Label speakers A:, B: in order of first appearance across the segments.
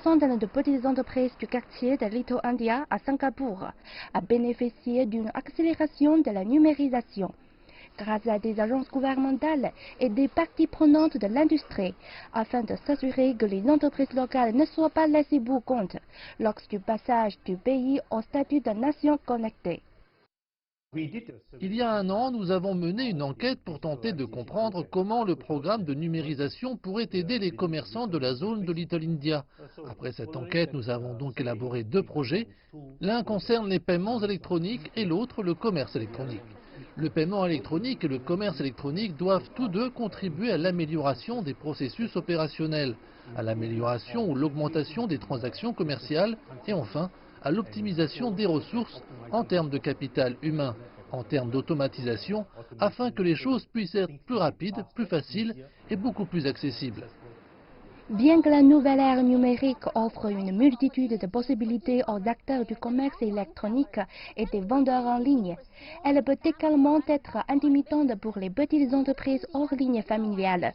A: Centaines de petites entreprises du quartier de Little India à Singapour a bénéficié d'une accélération de la numérisation. Grâce à des agences gouvernementales et des parties prenantes de l'industrie, afin de s'assurer que les entreprises locales ne soient pas laissées pour compte lors du passage du pays au statut de nation connectée.
B: Il y a un an, nous avons mené une enquête pour tenter de comprendre comment le programme de numérisation pourrait aider les commerçants de la zone de Little India. Après cette enquête, nous avons donc élaboré deux projets. L'un concerne les paiements électroniques et l'autre le commerce électronique. Le paiement électronique et le commerce électronique doivent tous deux contribuer à l'amélioration des processus opérationnels, à l'amélioration ou l'augmentation des transactions commerciales et enfin à l'optimisation des ressources en termes de capital humain, en termes d'automatisation, afin que les choses puissent être plus rapides, plus faciles et beaucoup plus accessibles.
A: Bien que la nouvelle ère numérique offre une multitude de possibilités aux acteurs du commerce électronique et des vendeurs en ligne, elle peut également être intermittente pour les petites entreprises hors ligne familiales.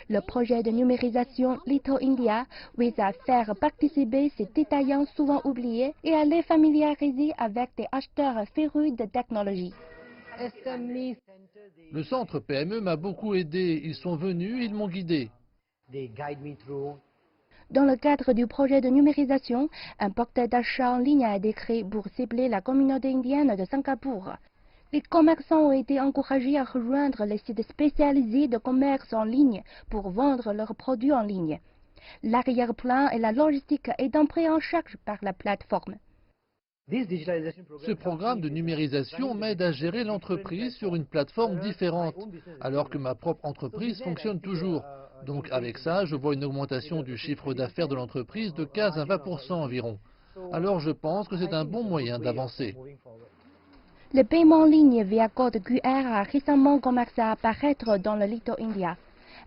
A: Le projet de numérisation Little India vise à faire participer ces détaillants souvent oubliés et à les familiariser avec des acheteurs férus de technologie.
B: Le centre PME m'a beaucoup aidé. Ils sont venus, ils m'ont guidé.
A: Dans le cadre du projet de numérisation, un portail d'achat en ligne a été créé pour cibler la communauté indienne de Singapour. Les commerçants ont été encouragés à rejoindre les sites spécialisés de commerce en ligne pour vendre leurs produits en ligne. L'arrière-plan et la logistique étant pris en charge par la plateforme.
B: Ce programme de numérisation m'aide à gérer l'entreprise sur une plateforme différente, alors que ma propre entreprise fonctionne toujours. Donc avec ça, je vois une augmentation du chiffre d'affaires de l'entreprise de 15 à 20% environ. Alors je pense que c'est un bon moyen d'avancer.
A: Le paiement en ligne via code QR a récemment commencé à apparaître dans le Little India,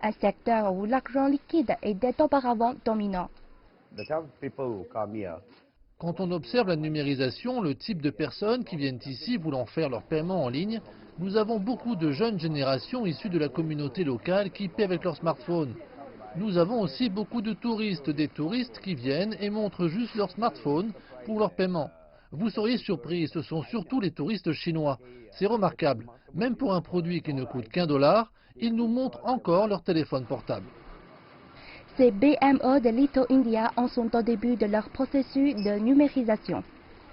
A: un secteur où l'argent liquide était auparavant dominant.
B: Quand on observe la numérisation, le type de personnes qui viennent ici voulant faire leur paiement en ligne, nous avons beaucoup de jeunes générations issues de la communauté locale qui paient avec leur smartphone. Nous avons aussi beaucoup de touristes, des touristes qui viennent et montrent juste leur smartphone pour leur paiement. Vous seriez surpris, ce sont surtout les touristes chinois. C'est remarquable. Même pour un produit qui ne coûte qu'1 $, ils nous montrent encore leur téléphone portable.
A: Ces BME de Little India en sont au début de leur processus de numérisation.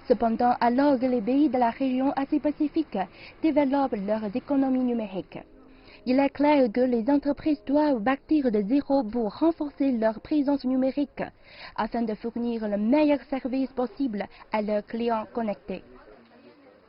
A: Cependant, alors que les pays de la région Asie-Pacifique développent leurs économies numériques, il est clair que les entreprises doivent partir de zéro pour renforcer leur présence numérique afin de fournir le meilleur service possible à leurs clients connectés.